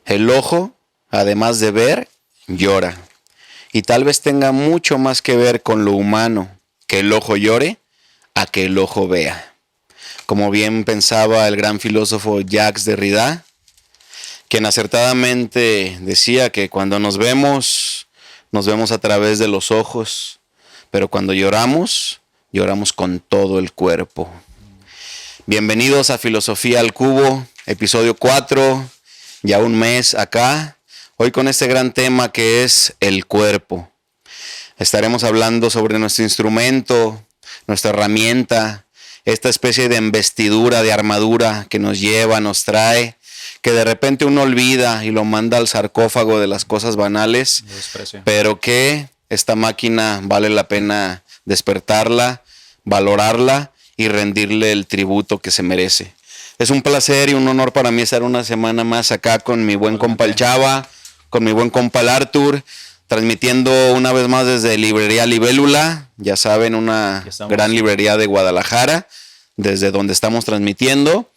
El ojo, además de ver, llora. Y tal vez tenga mucho más que ver con lo humano, que el ojo llore, a que el ojo vea. Como bien pensaba el gran filósofo Jacques Derrida, quien acertadamente decía que cuando nos vemos a través de los ojos, pero cuando lloramos con todo el cuerpo. Bienvenidos a Filosofía al Cubo, episodio 4, ya un mes acá. Hoy con este gran tema que es el cuerpo. Estaremos hablando sobre nuestro instrumento, nuestra herramienta, esta especie de embestidura, de armadura que nos lleva, nos trae, que de repente uno olvida y lo manda al sarcófago de las cosas banales, pero que esta máquina vale la pena despertarla, valorarla y rendirle el tributo que se merece. Es un placer y un honor para mí estar una semana más acá con mi buen compa el Chava, con mi buen compa el Arthur, transmitiendo una vez más desde Librería Libélula, ya saben, una gran librería de Guadalajara, desde donde estamos transmitiendo.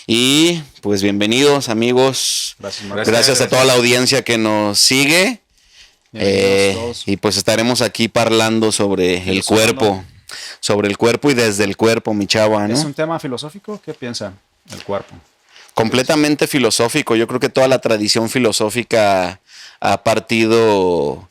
Y pues bienvenidos amigos, gracias a toda la audiencia que nos sigue, y pues estaremos aquí parlando sobre el cuerpo, y desde el cuerpo, mi Chava, ¿no? ¿Es un tema filosófico? ¿Qué piensan el cuerpo? Completamente filosófico. Yo creo que toda la tradición filosófica ha partido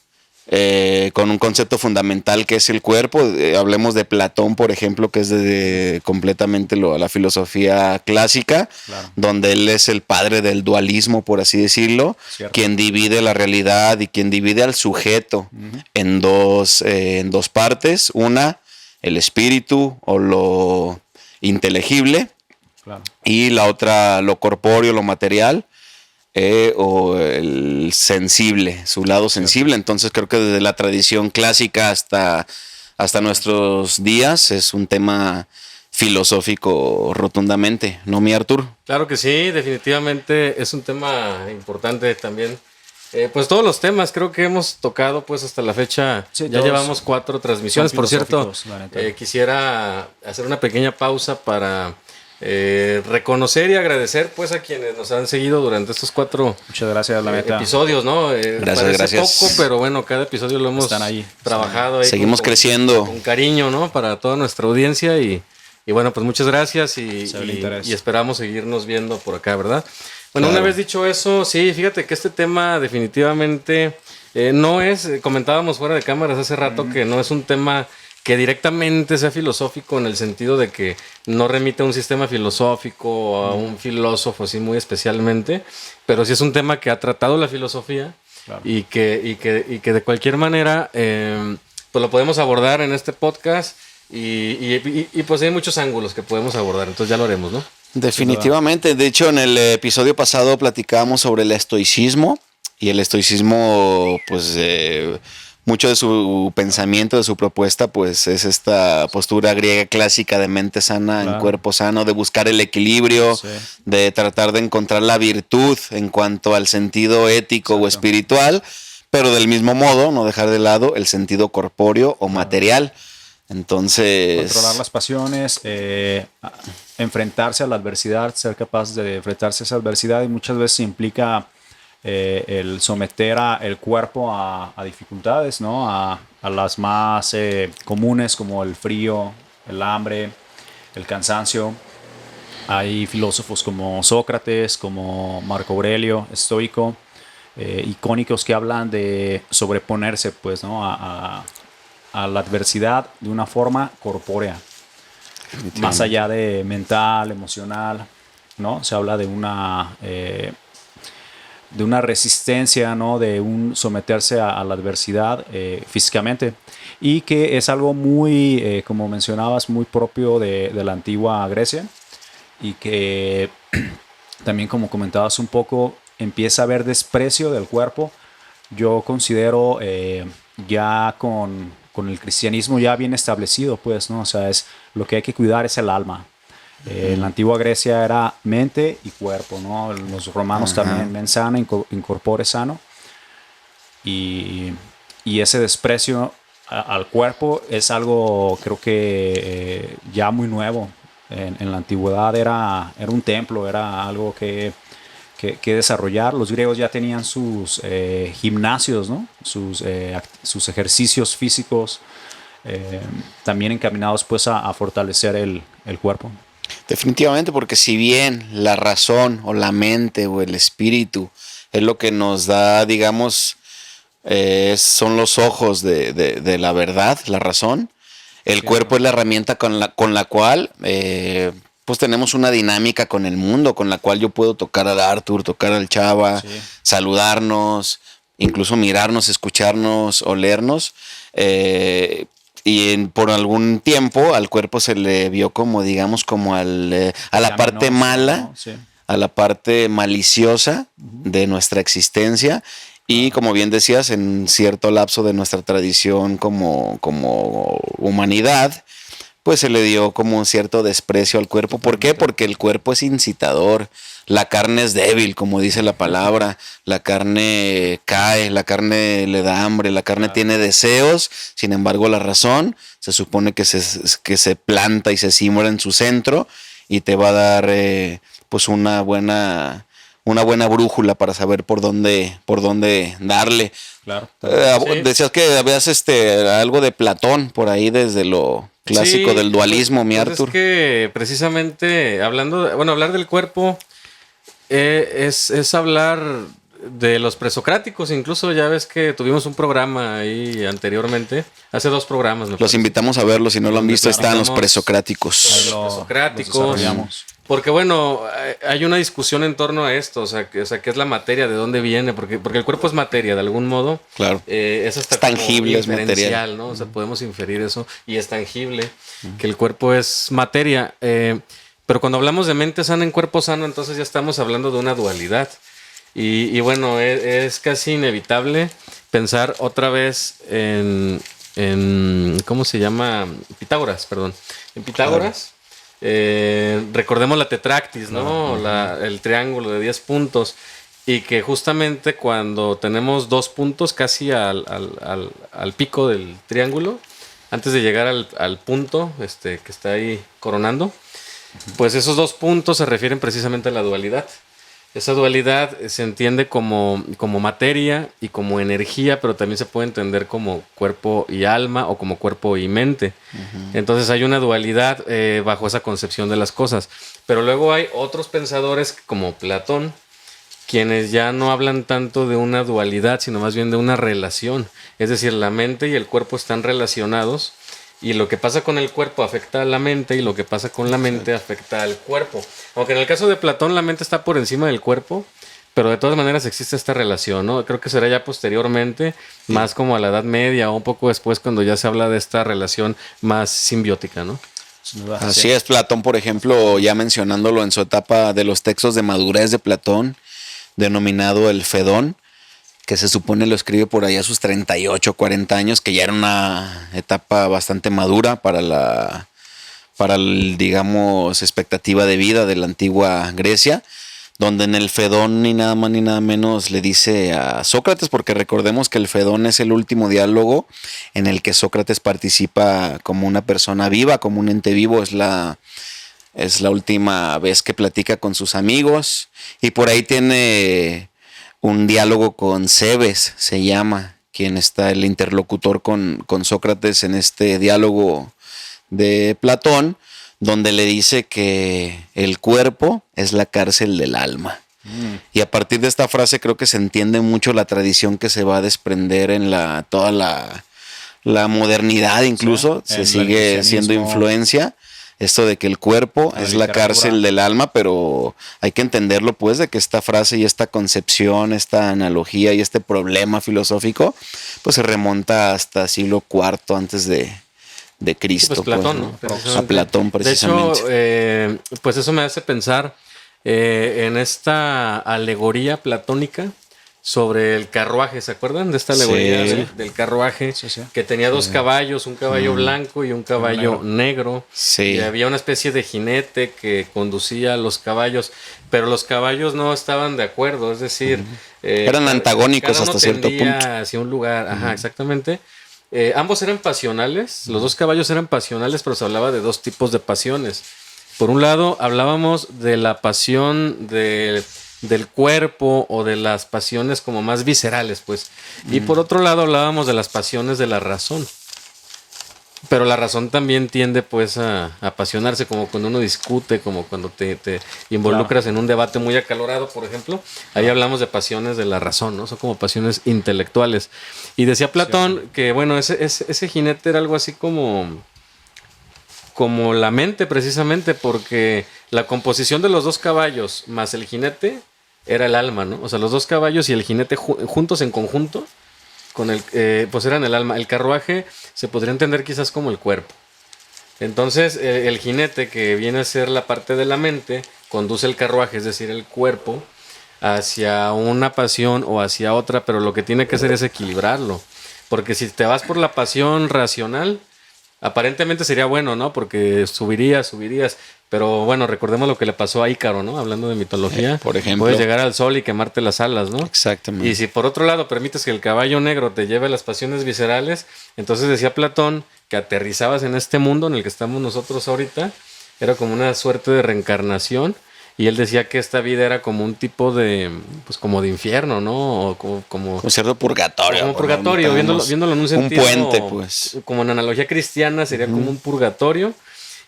con un concepto fundamental que es el cuerpo. Hablemos de Platón, por ejemplo, que es completamente la filosofía clásica, claro, donde él es el padre del dualismo, por así decirlo, cierto, quien divide la realidad y quien divide al sujeto en dos partes. Una, el espíritu o lo inteligible, claro, y la otra, lo corpóreo, lo material, o el sensible, su lado sensible. Entonces creo que desde la tradición clásica hasta nuestros días es un tema filosófico rotundamente, ¿no, mi Artur? Claro que sí, definitivamente es un tema importante también. Pues todos los temas creo que hemos tocado pues hasta la fecha, sí, ya llevamos 4 transmisiones. Por cierto, quisiera hacer una pequeña pausa para reconocer y agradecer pues a quienes nos han seguido durante estos 4 episodios, ¿no? Gracias. Poco, pero bueno, cada episodio lo hemos trabajado ahí. Seguimos creciendo. Con cariño, ¿no? Para toda nuestra audiencia y bueno, pues muchas gracias y esperamos seguirnos viendo por acá, ¿verdad? Bueno, claro, una vez dicho eso, sí, fíjate que este tema definitivamente no es, comentábamos fuera de cámaras hace rato, que no es un tema que directamente sea filosófico en el sentido de que no remite a un sistema filosófico o a un filósofo así muy especialmente, pero sí es un tema que ha tratado la filosofía, claro, y que de cualquier manera pues lo podemos abordar en este podcast y pues hay muchos ángulos que podemos abordar, entonces ya lo haremos, ¿no? Definitivamente. De hecho, en el episodio pasado platicábamos sobre el estoicismo, y el estoicismo, pues mucho de su pensamiento, de su propuesta, pues es esta postura griega clásica de mente sana, claro, en cuerpo sano, de buscar el equilibrio, sí, de tratar de encontrar la virtud en cuanto al sentido ético, exacto, o espiritual, pero del mismo modo no dejar de lado el sentido corpóreo o material. Entonces, controlar las pasiones, enfrentarse a la adversidad, ser capaz de enfrentarse a esa adversidad, y muchas veces implica el someter el cuerpo a dificultades, ¿no? A las más comunes, como el frío, el hambre, el cansancio. Hay filósofos como Sócrates, como Marco Aurelio, estoico, icónicos, que hablan de sobreponerse, pues, ¿no? a la adversidad de una forma corpórea, más allá de mental, emocional, ¿no? Se habla de una resistencia, ¿no? De un someterse a la adversidad físicamente, y que es algo muy, como mencionabas, muy propio de la antigua Grecia, y que también, como comentabas un poco, empieza a haber desprecio del cuerpo. Yo considero ya con el cristianismo ya bien establecido, pues, ¿no? O sea, lo que hay que cuidar es el alma. En la antigua Grecia era mente y cuerpo, ¿no? Los romanos también, mens sana, in corpore sano. Y ese desprecio al cuerpo es algo, creo que ya muy nuevo. En la antigüedad era un templo, era algo que que desarrollar. Los griegos ya tenían sus gimnasios, ¿no? Sus ejercicios físicos también encaminados pues a fortalecer el cuerpo. Definitivamente, porque si bien la razón o la mente o el espíritu es lo que nos da, digamos, son los ojos de la verdad, la razón, el cuerpo es la herramienta con la cual pues tenemos una dinámica con el mundo, con la cual yo puedo tocar al Arthur, tocar al Chava, saludarnos, incluso mirarnos, escucharnos, olernos. Y por algún tiempo al cuerpo se le vio como, digamos, como a la parte mala, ¿no? Sí. A la parte maliciosa de nuestra existencia. Y como bien decías, en cierto lapso de nuestra tradición como humanidad, pues se le dio como un cierto desprecio al cuerpo. ¿Por qué? Porque el cuerpo es incitador. La carne es débil, como dice la palabra. La carne cae, la carne le da hambre, la carne tiene deseos. Sin embargo, la razón se supone que se planta y se siembra en su centro y te va a dar pues una buena brújula para saber por dónde darle. Claro. Decías que habías algo de Platón por ahí desde lo clásico del dualismo, mi Arthur. Es que precisamente hablar del cuerpo es hablar de los presocráticos. Incluso ya ves que tuvimos un programa ahí anteriormente, hace 2 programas. Los invitamos a verlo, si no lo han visto, están los presocráticos. Los presocráticos. Porque bueno, hay una discusión en torno a esto, o sea, ¿qué es la materia? ¿De dónde viene? Porque el cuerpo es materia, de algún modo. Claro. Es hasta tangible, es material, ¿no? O sea, podemos inferir eso, y es tangible, que el cuerpo es materia. Pero cuando hablamos de mente sana en cuerpo sano, entonces ya estamos hablando de una dualidad. Y bueno, es casi inevitable pensar otra vez en ¿cómo se llama? Pitágoras, perdón. En Pitágoras. Recordemos la tetractis, ¿no? El triángulo de 10 puntos. Y que justamente cuando tenemos 2 puntos casi al pico del triángulo, antes de llegar al punto que está ahí coronando, pues esos 2 puntos se refieren precisamente a la dualidad. Esa dualidad se entiende como materia y como energía, pero también se puede entender como cuerpo y alma o como cuerpo y mente. Entonces hay una dualidad bajo esa concepción de las cosas. Pero luego hay otros pensadores como Platón, quienes ya no hablan tanto de una dualidad, sino más bien de una relación. Es decir, la mente y el cuerpo están relacionados. Y lo que pasa con el cuerpo afecta a la mente y lo que pasa con la mente afecta al cuerpo. Aunque en el caso de Platón la mente está por encima del cuerpo, pero de todas maneras existe esta relación, ¿no? Creo que será ya posteriormente, más como a la Edad Media o un poco después, cuando ya se habla de esta relación más simbiótica, ¿no? Así es, Platón, por ejemplo, ya mencionándolo en su etapa de los textos de madurez de Platón, denominado el Fedón, que se supone lo escribe por ahí a sus 38, 40 años, que ya era una etapa bastante madura para digamos, expectativa de vida de la antigua Grecia, donde en el Fedón ni nada más ni nada menos le dice a Sócrates, porque recordemos que el Fedón es el último diálogo en el que Sócrates participa como una persona viva, como un ente vivo, es la última vez que platica con sus amigos, y por ahí tiene un diálogo con Cebes, se llama, quien está el interlocutor con Sócrates en este diálogo de Platón, donde le dice que el cuerpo es la cárcel del alma. Y a partir de esta frase creo que se entiende mucho la tradición que se va a desprender en toda la modernidad, incluso se sigue siendo influencia. Esto de que el cuerpo es la cárcel del alma, pero hay que entenderlo pues de que esta frase y esta concepción, esta analogía y este problema filosófico pues se remonta hasta siglo IV antes de Cristo. Pues Platón, pues, ¿no? A Platón precisamente. De hecho, pues eso me hace pensar en esta alegoría platónica sobre el carruaje. ¿Se acuerdan de esta alegoría del carruaje? Sí. Que tenía 2 caballos, un caballo blanco y un caballo negro. Sí. Y había una especie de jinete que conducía a los caballos, pero los caballos no estaban de acuerdo, es decir... eran antagónicos hasta cierto punto. Hacia un lugar, ajá, exactamente. Ambos eran pasionales, los 2 caballos eran pasionales, pero se hablaba de 2 tipos de pasiones. Por un lado, hablábamos de la pasión de del cuerpo o de las pasiones como más viscerales, pues. Y por otro lado hablábamos de las pasiones de la razón. Pero la razón también tiende pues a apasionarse, como cuando uno discute, como cuando te involucras en un debate muy acalorado, por ejemplo. Ahí hablamos de pasiones de la razón, ¿no? Son como pasiones intelectuales. Y decía Platón que, bueno, ese jinete era algo así como la mente, precisamente, porque la composición de los dos caballos más el jinete era el alma, ¿no? O sea, los dos caballos y el jinete juntos en conjunto pues eran el alma. El carruaje se podría entender quizás como el cuerpo. Entonces el jinete, que viene a ser la parte de la mente, conduce el carruaje, es decir, el cuerpo, hacia una pasión o hacia otra, pero lo que tiene que hacer es equilibrarlo. Porque si te vas por la pasión racional, aparentemente sería bueno, ¿no? Porque subirías. Pero bueno, recordemos lo que le pasó a Ícaro, ¿no? Hablando de mitología. Por ejemplo. Puedes llegar al sol y quemarte las alas, ¿no? Exactamente. Y si por otro lado permites que el caballo negro te lleve las pasiones viscerales, entonces decía Platón que aterrizabas en este mundo en el que estamos nosotros ahorita. Era como una suerte de reencarnación. Y él decía que esta vida era como un tipo de, pues como de infierno, ¿no? O como un cierto purgatorio. Como purgatorio, viéndolo en un sentido. Un puente, pues. Como en analogía cristiana sería como un purgatorio.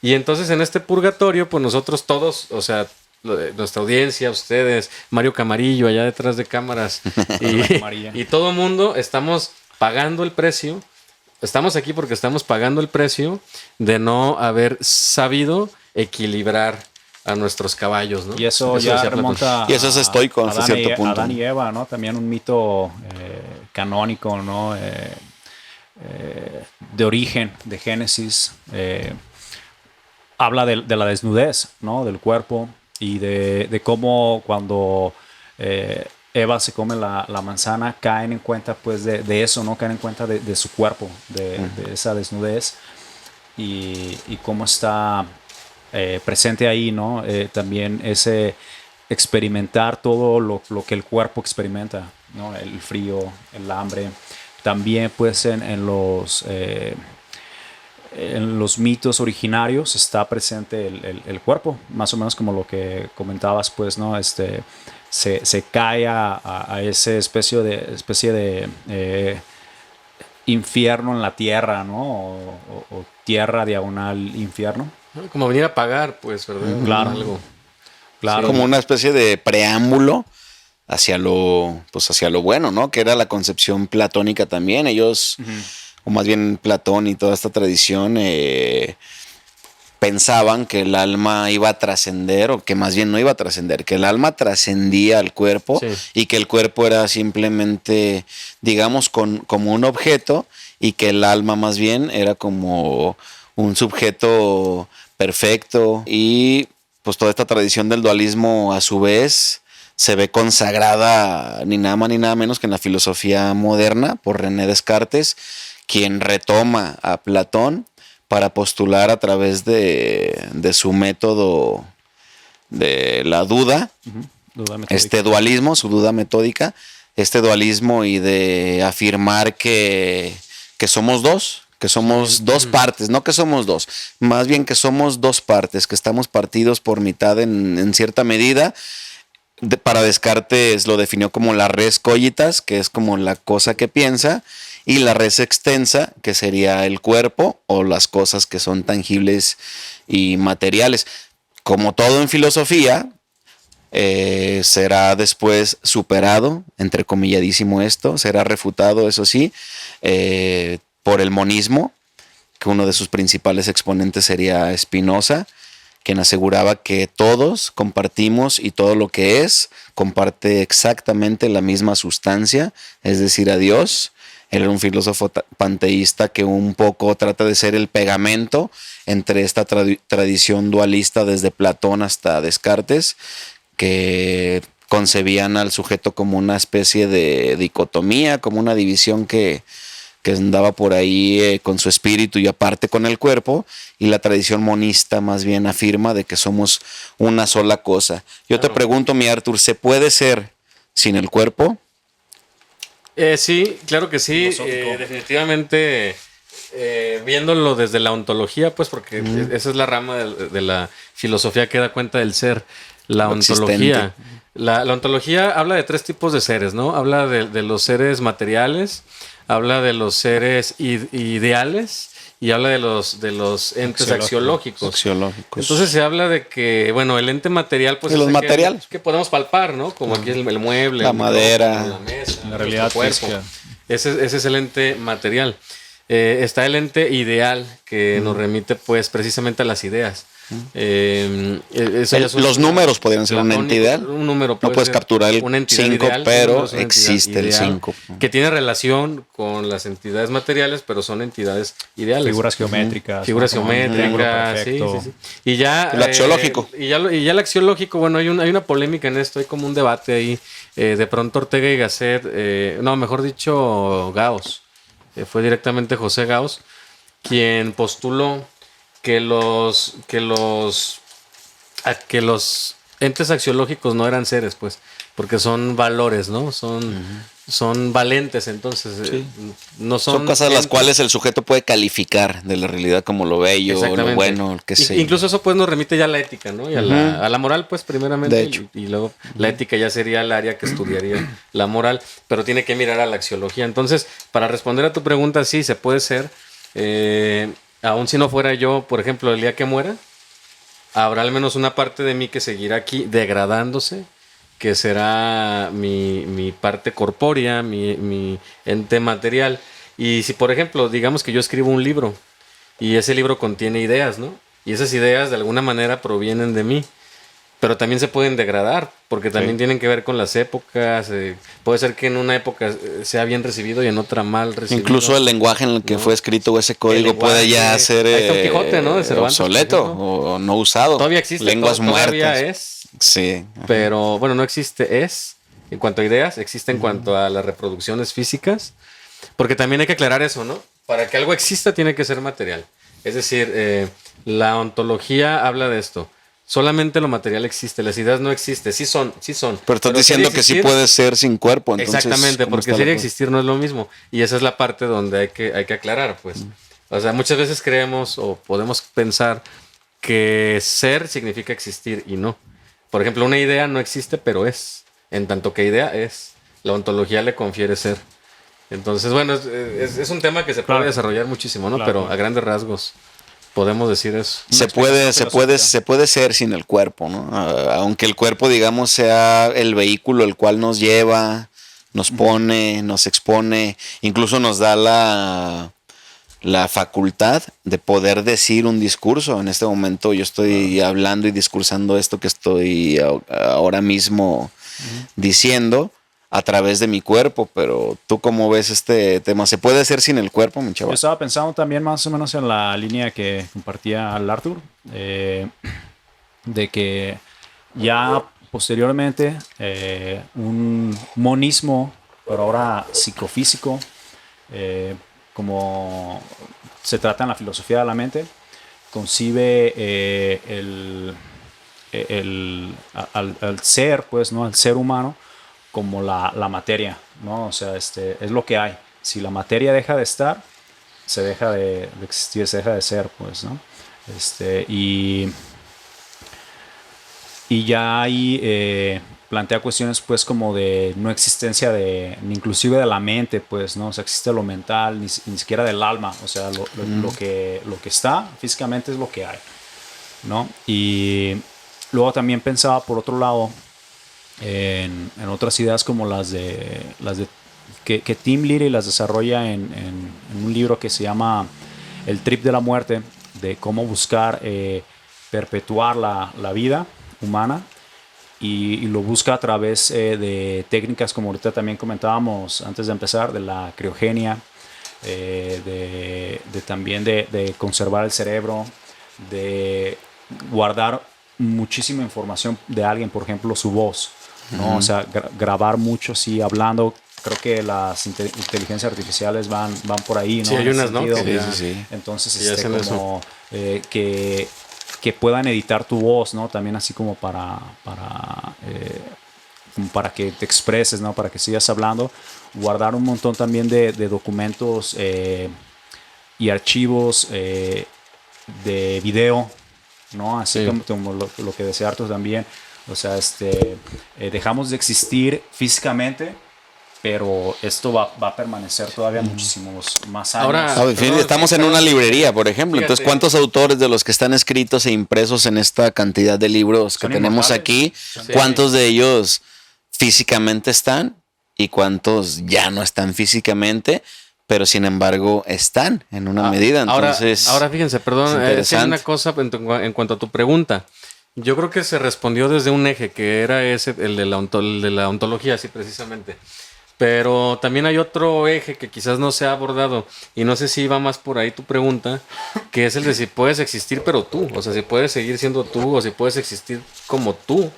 Y entonces en este purgatorio, pues nosotros todos, o sea, nuestra audiencia, ustedes, Mario Camarillo allá detrás de cámaras y todo mundo estamos pagando el precio. Estamos aquí porque estamos pagando el precio de no haber sabido equilibrar a nuestros caballos, ¿no? Y eso ya remonta y eso es estoico hasta cierto punto. Adán y Eva, ¿no? También un mito canónico, ¿no? De origen, de Génesis. Habla de la desnudez, ¿no? Del cuerpo y de cómo cuando Eva se come la manzana, caen en cuenta pues de eso, ¿no? Caen en cuenta de su cuerpo, de esa desnudez y cómo está presente ahí, ¿no? También ese experimentar todo lo que el cuerpo experimenta, ¿no? El frío, el hambre. También pues en los mitos originarios está presente el cuerpo, más o menos como lo que comentabas, pues, ¿no? Se cae a esa especie de infierno en la tierra, ¿no? O tierra diagonal infierno. Como venir a pagar, pues, ¿verdad? Claro. Algo. Claro. Sí, como una especie de preámbulo hacia lo bueno, ¿no? Que era la concepción platónica también. Ellos, o más bien Platón y toda esta tradición, pensaban que el alma iba a trascender, o que más bien no iba a trascender, que el alma trascendía al cuerpo, sí, y que el cuerpo era simplemente, digamos, como un objeto, y que el alma más bien era como un sujeto perfecto. Y pues toda esta tradición del dualismo a su vez se ve consagrada ni nada más ni nada menos que en la filosofía moderna por René Descartes, quien retoma a Platón para postular a través de su método de la duda, este dualismo, su duda metódica, este dualismo, y de afirmar que somos dos, que somos dos partes, no que somos dos, más bien que somos dos partes, que estamos partidos por mitad en cierta medida. Para Descartes lo definió como la res cogitas, que es como la cosa que piensa, y la res extensa, que sería el cuerpo o las cosas que son tangibles y materiales. Como todo en filosofía, será después superado, entrecomilladísimo esto, será refutado, eso sí, por el monismo, que uno de sus principales exponentes sería Spinoza, quien aseguraba que todos compartimos, y todo lo que es comparte exactamente la misma sustancia, es decir, a Dios. Él era un filósofo panteísta que un poco trata de ser el pegamento entre esta tradición dualista desde Platón hasta Descartes, que concebían al sujeto como una especie de dicotomía, como una división que andaba por ahí con su espíritu y aparte con el cuerpo, y la tradición monista más bien afirma de que somos una sola cosa. Yo te pregunto, mi Arthur, ¿se puede ser sin el cuerpo? Sí, claro que sí. Definitivamente, viéndolo desde la ontología, pues porque esa es la rama de la filosofía que da cuenta del ser, la ontología. La ontología habla de 3 tipos de seres, ¿no? Habla de los seres materiales, habla de los seres ideales y habla de los entes axiológicos. Entonces se habla de que, bueno, el ente material, pues de los materiales que podemos palpar, ¿no? Como aquí el mueble, la madera, la mesa, la realidad física. Ese es el ente material. Está el ente ideal que nos remite, pues, precisamente a las ideas. Los números podrían ser un ente ideal. Un número no puedes capturar el 5, pero existe el 5. Que tiene relación con las entidades materiales, pero son entidades ideales. Figuras geométricas. Figuras geométricas, sí. Y ya... El axiológico. Y ya el axiológico, bueno, hay una polémica en esto, hay como un debate ahí. De pronto Ortega y Gasset, mejor dicho, Gauss. Fue directamente José Gauss quien postuló que los entes axiológicos no eran seres, pues, porque son valores, ¿no? Son valentes, entonces no son cosas las cuales el sujeto puede calificar de la realidad como lo bello, lo bueno, el que sea. Incluso eso pues nos remite ya a la ética, ¿no? Y a la moral, pues, primeramente. De hecho. Y luego la ética ya sería el área que estudiaría la moral, pero tiene que mirar a la axiología. Entonces, para responder a tu pregunta, sí, se puede ser. Aún si no fuera yo, por ejemplo, el día que muera, habrá al menos una parte de mí que seguirá aquí degradándose, que será mi parte corpórea, mi ente material. Y si, por ejemplo, digamos que yo escribo un libro y ese libro contiene ideas, ¿no? Y esas ideas de alguna manera provienen de mí, pero también se pueden degradar, porque también tienen que ver con las épocas. Puede ser que en una época sea bien recibido y en otra mal recibido. Incluso el lenguaje en el que fue escrito ese código puede ya ser Quijote, ¿no? De Cervantes, obsoleto o no usado. Todavía existe. Lenguas todavía muertas. Es. Sí. Pero bueno, no existe en cuanto a ideas, existe en cuanto a las reproducciones físicas, porque también hay que aclarar eso, ¿no? Para que algo exista tiene que ser material. Es decir, la ontología habla de esto. Solamente lo material existe, las ideas no existen, sí son. Pero estás diciendo que sí puede ser sin cuerpo, entonces. Exactamente, porque sería existir no es lo mismo. Y esa es la parte donde hay que aclarar, pues. O sea, muchas veces creemos o podemos pensar que ser significa existir y no. Por ejemplo, una idea no existe, pero es. En tanto que idea es. La ontología le confiere ser. Entonces, bueno, es un tema que se puede desarrollar muchísimo, ¿no? Pero a grandes rasgos podemos decir eso. Se puede ser sin el cuerpo, ¿no? Aunque el cuerpo, digamos, sea el vehículo el cual nos lleva, nos pone, nos expone, incluso nos da la facultad de poder decir un discurso. En este momento yo estoy hablando y discursando esto que estoy ahora mismo diciendo a través de mi cuerpo, pero ¿tú cómo ves este tema? ¿Se puede hacer sin el cuerpo, mi chaval? Yo estaba pensando también más o menos en la línea que compartía el Arthur, de que ya posteriormente un monismo, pero ahora psicofísico, como se trata en la filosofía de la mente, concibe al ser, pues, ¿no? Al ser humano como la materia, ¿no? O sea, es lo que hay. Si la materia deja de estar, se deja de existir, se deja de ser, pues, ¿no? Y ya ahí plantea cuestiones, pues, como de no existencia inclusive de la mente, pues, ¿no? O sea, existe lo mental, ni siquiera del alma. O sea, lo que está físicamente es lo que hay, ¿no? Y luego también pensaba, por otro lado, en otras ideas como las de que Tim Leary las desarrolla en un libro que se llama El Trip de la Muerte, de cómo buscar perpetuar la vida humana, y lo busca a través de técnicas como ahorita también comentábamos antes de empezar, de la criogenia, también de conservar el cerebro, de guardar muchísima información de alguien, por ejemplo su voz, ¿no? O sea, grabar mucho, sí, hablando. Creo que las inteligencias artificiales van por ahí, ¿no? Sí, hay unas, ¿no? Sí. Entonces, como que puedan editar tu voz, ¿no? También así como para que te expreses, ¿no? Para que sigas hablando. Guardar un montón también de documentos y archivos de video, ¿no? Así como lo que decía Arthur también. O sea, dejamos de existir físicamente, pero esto va a permanecer todavía muchísimos más años. Ahora, estamos en una librería, por ejemplo. Fíjate. Entonces, ¿cuántos autores de los que están escritos e impresos en esta cantidad de libros que tenemos aquí, cuántos de ellos físicamente están y cuántos ya no están físicamente, pero sin embargo están en una medida? Entonces, ahora fíjense, perdón, es una cosa en cuanto a tu pregunta. Yo creo que se respondió desde un eje, que era el de la ontología, sí, precisamente. Pero también hay otro eje que quizás no se ha abordado, y no sé si va más por ahí tu pregunta, que es el de si puedes existir pero tú, o sea, si puedes seguir siendo tú, o si puedes existir como tú,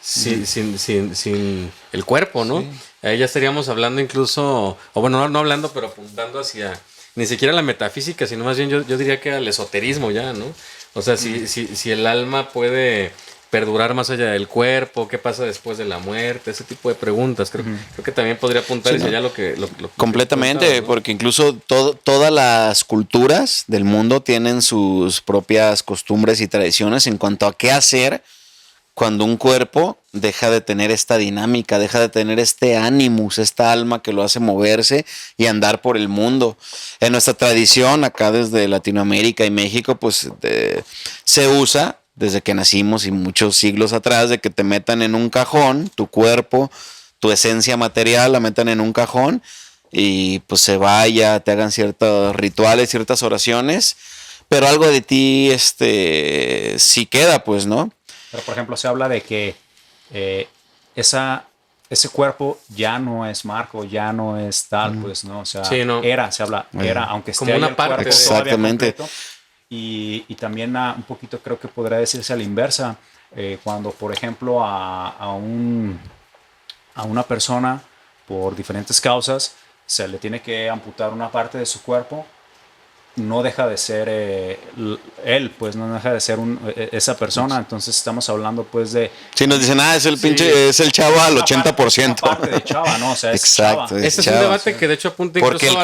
sin el cuerpo, ¿no? Sí. Ahí ya estaríamos hablando incluso, o bueno, no hablando, pero apuntando hacia, ni siquiera la metafísica, sino más bien yo diría que al esoterismo ya, ¿no? O sea, si el alma puede perdurar más allá del cuerpo, qué pasa después de la muerte, ese tipo de preguntas. Creo que también podría apuntar hacia allá lo que completamente, ¿no? Porque incluso todas las culturas del mundo tienen sus propias costumbres y tradiciones en cuanto a qué hacer cuando un cuerpo deja de tener esta dinámica, deja de tener este ánimus, esta alma que lo hace moverse y andar por el mundo. En nuestra tradición, acá desde Latinoamérica y México, pues se usa desde que nacimos y muchos siglos atrás, de que te metan en un cajón, tu cuerpo, tu esencia material, la metan en un cajón y pues se vaya, te hagan ciertos rituales, ciertas oraciones, pero algo de ti sí queda, pues, ¿no? Pero, por ejemplo, se habla de que ese cuerpo ya no es Marco, ya no es tal, pues, ¿no? O sea, sí, no. Era, aunque esté como una parte. Exactamente. Y también un poquito creo que podría decirse a la inversa, cuando por ejemplo a una persona por diferentes causas se le tiene que amputar una parte de su cuerpo, no deja de ser él, pues no deja de ser esa persona. Entonces estamos hablando pues de... Si nos dicen, es el pinche, es el chavo al 80%. Parte de chava, ¿no? O sea, exacto. Ese es un debate que de hecho apunta porque el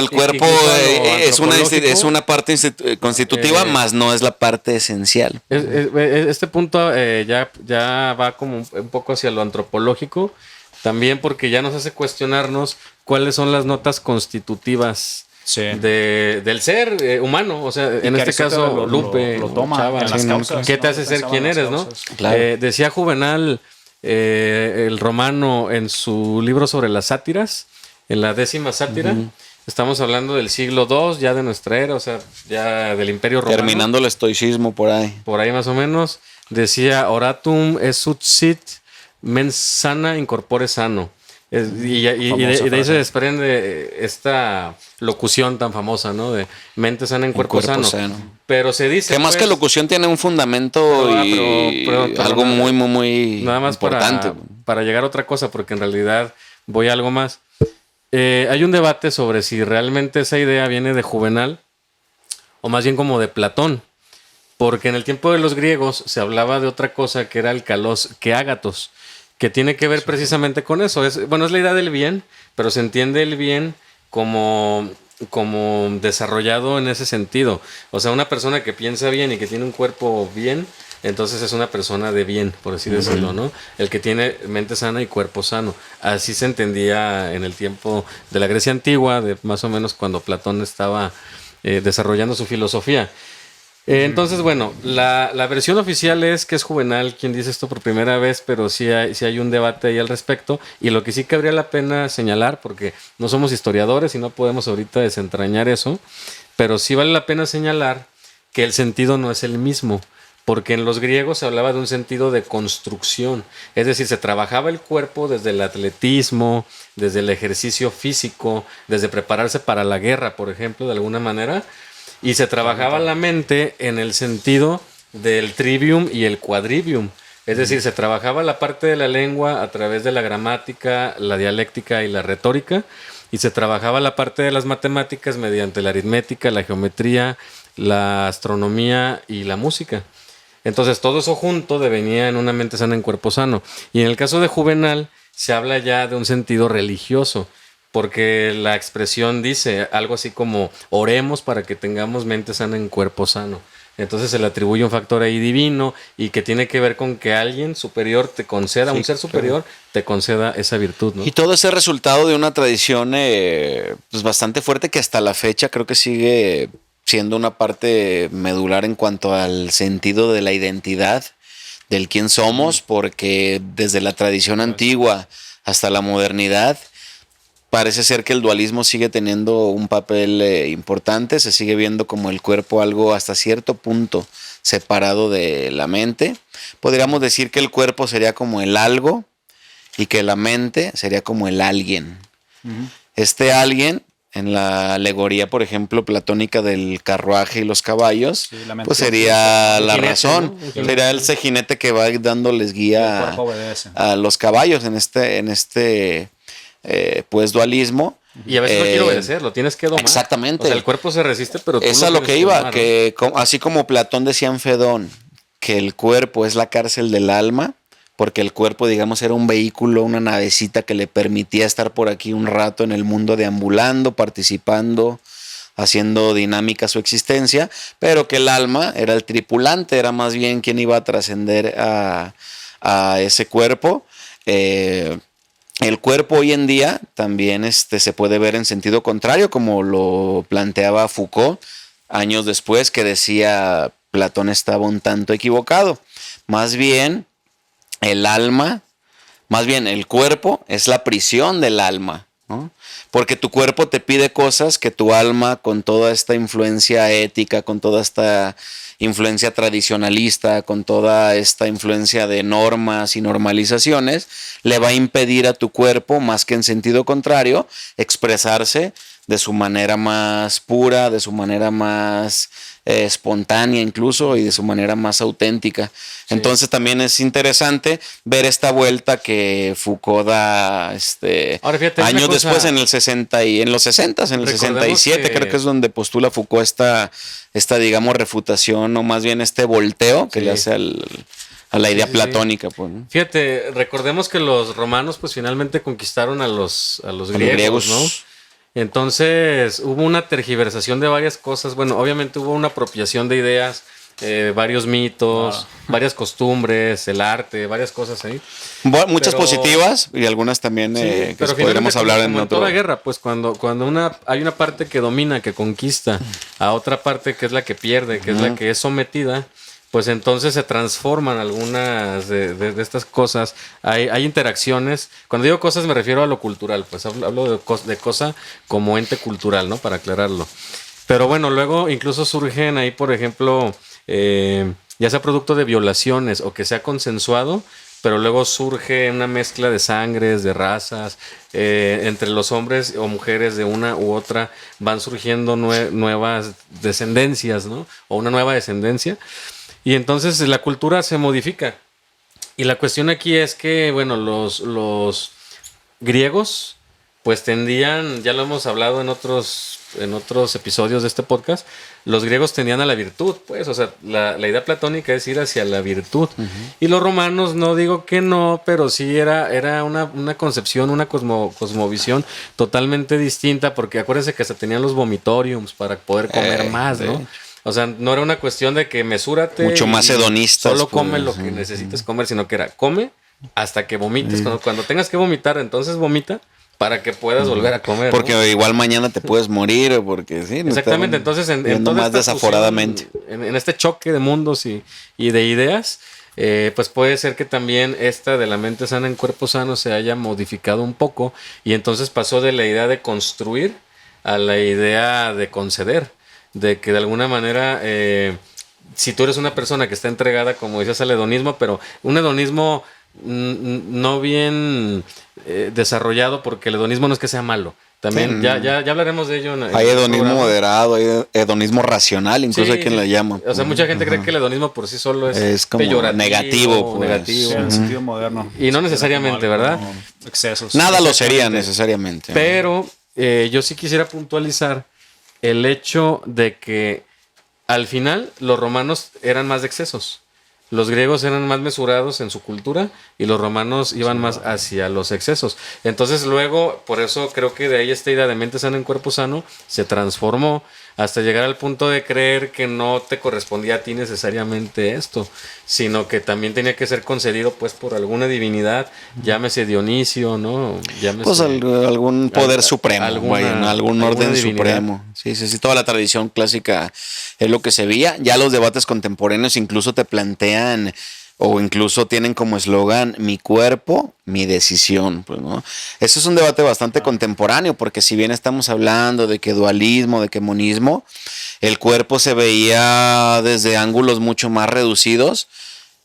cuerpo es una parte constitutiva, más no es la parte esencial. Este punto ya va como un poco hacia lo antropológico, también porque ya nos hace cuestionarnos cuáles son las notas constitutivas. Sí. Del ser humano, o sea, en este caso Lupe lo toma Chava, en las causas, ¿qué te hace ser quien eres, no? Claro. Decía Juvenal, el romano, en su libro sobre las sátiras, en la 10ª sátira, estamos hablando del siglo II, ya de nuestra era, o sea, ya del Imperio Romano. Terminando el estoicismo por ahí. Por ahí más o menos. Decía, oratum esut sit mens sana in corpore sano. Y de ahí se desprende esta locución tan famosa, ¿no? De mente sana en cuerpo sano. Pero se dice... Que más que locución tiene un fundamento pero algo muy nada más importante. Para llegar a otra cosa, porque en realidad voy a algo más. Hay un debate sobre si realmente esa idea viene de Juvenal o más bien como de Platón. Porque en el tiempo de los griegos se hablaba de otra cosa que era el kalos que ágatos, que tiene que ver precisamente con eso. Es la idea del bien, pero se entiende el bien como desarrollado en ese sentido. O sea, una persona que piensa bien y que tiene un cuerpo bien, entonces es una persona de bien, por así decirlo, ¿no? El que tiene mente sana y cuerpo sano. Así se entendía en el tiempo de la Grecia antigua, de más o menos cuando Platón estaba desarrollando su filosofía. Entonces, bueno, la versión oficial es que es Juvenal quien dice esto por primera vez, pero sí hay un debate ahí al respecto. Y lo que sí cabría la pena señalar, porque no somos historiadores y no podemos ahorita desentrañar eso, pero sí vale la pena señalar que el sentido no es el mismo, porque en los griegos se hablaba de un sentido de construcción, es decir, se trabajaba el cuerpo desde el atletismo, desde el ejercicio físico, desde prepararse para la guerra, por ejemplo, de alguna manera. Y se trabajaba la mente en el sentido del trivium y el quadrivium. Es decir, se trabajaba la parte de la lengua a través de la gramática, la dialéctica y la retórica. Y se trabajaba la parte de las matemáticas mediante la aritmética, la geometría, la astronomía y la música. Entonces todo eso junto devenía en una mente sana en cuerpo sano. Y en el caso de Juvenal se habla ya de un sentido religioso, porque la expresión dice algo así como oremos para que tengamos mente sana en cuerpo sano. entonces se le atribuye un factor ahí divino y que tiene que ver con que alguien superior te conceda, un ser superior te conceda esa virtud, ¿no? Y todo ese resultado de una tradición pues bastante fuerte que hasta la fecha creo que sigue siendo una parte medular en cuanto al sentido de la identidad, del quién somos, porque desde la tradición antigua hasta la modernidad parece ser que el dualismo sigue teniendo un papel importante, se sigue viendo como el cuerpo algo hasta cierto punto separado de la mente. Podríamos decir que el cuerpo sería como el algo y que la mente sería como el alguien. Este alguien, en la alegoría, por ejemplo, platónica del carruaje y los caballos, pues sería la razón, ¿no? Sería ese jinete que va dándoles guía a los caballos en este pues dualismo. Y a veces no quiere obedecer, lo tienes que domar. Exactamente. O sea, el cuerpo se resiste, pero tú es a lo que iba, domar, que así como Platón decía en Fedón, que el cuerpo es la cárcel del alma, porque el cuerpo, digamos, era un vehículo, una navecita que le permitía estar por aquí un rato en el mundo deambulando, participando, haciendo dinámica su existencia, pero que el alma era el tripulante, era más bien quien iba a trascender a ese cuerpo. El cuerpo hoy en día también se puede ver en sentido contrario, como lo planteaba Foucault años después, que decía Platón estaba un tanto equivocado. Más bien el cuerpo es la prisión del alma, ¿no? Porque tu cuerpo te pide cosas que tu alma, con toda esta influencia ética, con toda esta influencia tradicionalista, con toda esta influencia de normas y normalizaciones, le va a impedir a tu cuerpo, más que en sentido contrario, expresarse de su manera más pura, de su manera más espontánea incluso, y de su manera más auténtica. Sí. Entonces también es interesante ver esta vuelta que Foucault da ahora, fíjate, años después, en el 60 y en los 60, en el 67, creo que es donde postula Foucault esta digamos refutación, o más bien este volteo que le hace a la idea platónica. Pues, ¿no? Fíjate, recordemos que los romanos pues finalmente conquistaron a los griegos, ¿no? Entonces hubo una tergiversación de varias cosas. Bueno, obviamente hubo una apropiación de ideas, varios mitos, varias costumbres, el arte, varias cosas ahí. Bueno, muchas positivas y algunas también que podríamos hablar en otro. Toda guerra, pues cuando hay una parte que domina, que conquista, a otra parte que es la que pierde, que es la que es sometida, pues entonces se transforman algunas de estas cosas. Hay interacciones. Cuando digo cosas me refiero a lo cultural, pues hablo de cosa como ente cultural, ¿no? Para aclararlo. Pero bueno, luego incluso surgen ahí, por ejemplo, ya sea producto de violaciones o que sea consensuado, pero luego surge una mezcla de sangres, de razas, entre los hombres o mujeres de una u otra van surgiendo nuevas descendencias, ¿no? O una nueva descendencia. Y entonces la cultura se modifica. Y la cuestión aquí es que, bueno, los griegos, pues tendían, ya lo hemos hablado en otros episodios de este podcast, los griegos tendían a la virtud, pues, o sea, la idea platónica es ir hacia la virtud. Y los romanos, no digo que no, pero sí era una concepción, una cosmovisión totalmente distinta, porque acuérdense que hasta tenían los vomitoriums para poder comer más, ¿no? O sea, no era una cuestión de que mesúrate. Mucho más hedonista. Solo come lo que necesites comer, sino que era come hasta que vomites. Cuando tengas que vomitar, entonces vomita para que puedas volver a comer. Porque ¿no? Igual mañana te puedes morir, porque sí. Exactamente, entonces en toda más desaforadamente. En este choque de mundos y de ideas, pues puede ser que también esta de la mente sana en cuerpo sano se haya modificado un poco y entonces pasó de la idea de construir a la idea de conceder. De que de alguna manera, si tú eres una persona que está entregada, como decías, al hedonismo, pero un hedonismo no bien desarrollado, porque el hedonismo no es que sea malo. También ya hablaremos de ello. Hay hedonismo moderado, hay hedonismo racional, incluso hay quien le llama. O sea, mucha gente cree que el hedonismo por sí solo es como peyorativo, negativo. Pues. Sí, en sentido moderno. Y no necesariamente, ¿verdad? Excesos. Nada lo sería necesariamente. Pero yo sí quisiera puntualizar el hecho de que al final los romanos eran más de excesos. Los griegos eran más mesurados en su cultura y los romanos iban más hacia los excesos. Entonces luego, por eso creo que de ahí esta idea de mente sana en cuerpo sano se transformó hasta llegar al punto de creer que no te correspondía a ti necesariamente esto, sino que también tenía que ser concedido pues por alguna divinidad, llámese Dionisio, ¿no? Llámese, pues algún poder supremo, algún orden divinidad supremo. Sí, toda la tradición clásica es lo que se veía. Ya los debates contemporáneos incluso te plantean o incluso tienen como eslogan mi cuerpo, mi decisión, pues, ¿no? Eso es un debate bastante contemporáneo, porque si bien estamos hablando de que dualismo, de que monismo, el cuerpo se veía desde ángulos mucho más reducidos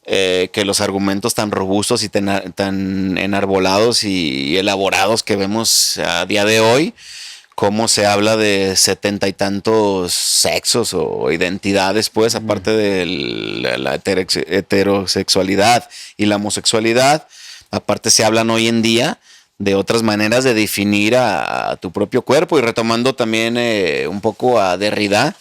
que los argumentos tan robustos y tan enarbolados y elaborados que vemos a día de hoy. Cómo se habla de 70 y tantos sexos o identidades, pues, aparte de la heterosexualidad y la homosexualidad. Aparte se hablan hoy en día de otras maneras de definir a tu propio cuerpo. Y retomando también un poco a Derrida,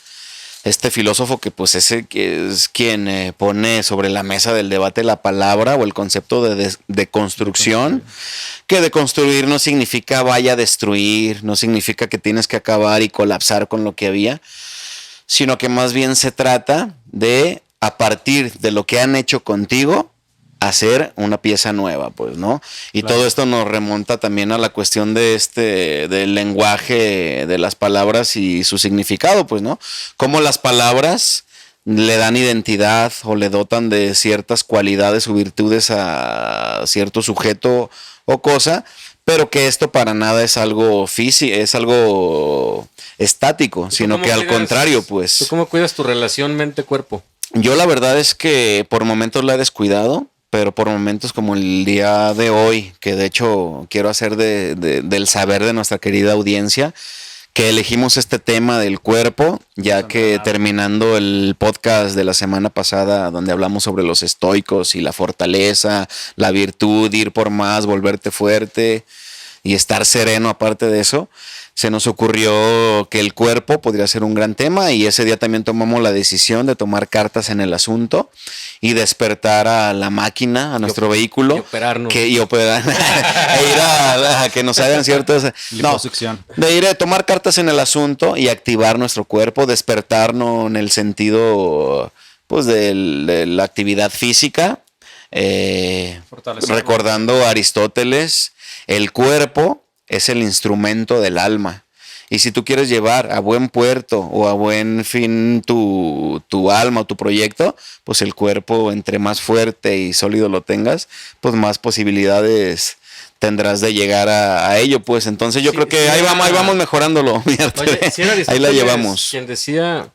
este filósofo que pues que es quien pone sobre la mesa del debate la palabra o el concepto de construcción, que deconstruir no significa vaya a destruir, no significa que tienes que acabar y colapsar con lo que había, sino que más bien se trata de, a partir de lo que han hecho contigo, hacer una pieza nueva, pues, ¿no? Y claro, todo esto nos remonta también a la cuestión del lenguaje de las palabras y su significado, pues, ¿no? Cómo las palabras le dan identidad o le dotan de ciertas cualidades o virtudes a cierto sujeto o cosa, pero que esto para nada es algo físico, es algo estático, sino que al contrario, pues. ¿Tú cómo cuidas tu relación mente-cuerpo? Yo la verdad es que por momentos la he descuidado, pero por momentos como el día de hoy, que de hecho quiero hacer del saber de nuestra querida audiencia, que elegimos este tema del cuerpo, ya que terminando el podcast de la semana pasada, donde hablamos sobre los estoicos y la fortaleza, la virtud, ir por más, volverte fuerte y estar sereno aparte de eso, se nos ocurrió que el cuerpo podría ser un gran tema y ese día también tomamos la decisión de tomar cartas en el asunto y despertar a la máquina, a nuestro vehículo. Y operarnos. E ir a que nos hagan ciertas... de ir a tomar cartas en el asunto y activar nuestro cuerpo, despertarnos en el sentido pues de la actividad física, recordando a Aristóteles, el cuerpo es el instrumento del alma. Y si tú quieres llevar a buen puerto o a buen fin tu alma o tu proyecto, pues el cuerpo, entre más fuerte y sólido lo tengas, pues más posibilidades tendrás de llegar a ello. Pues entonces yo creo que ahí vamos mejorándolo. Oye, si ahí la llevamos. Quien decía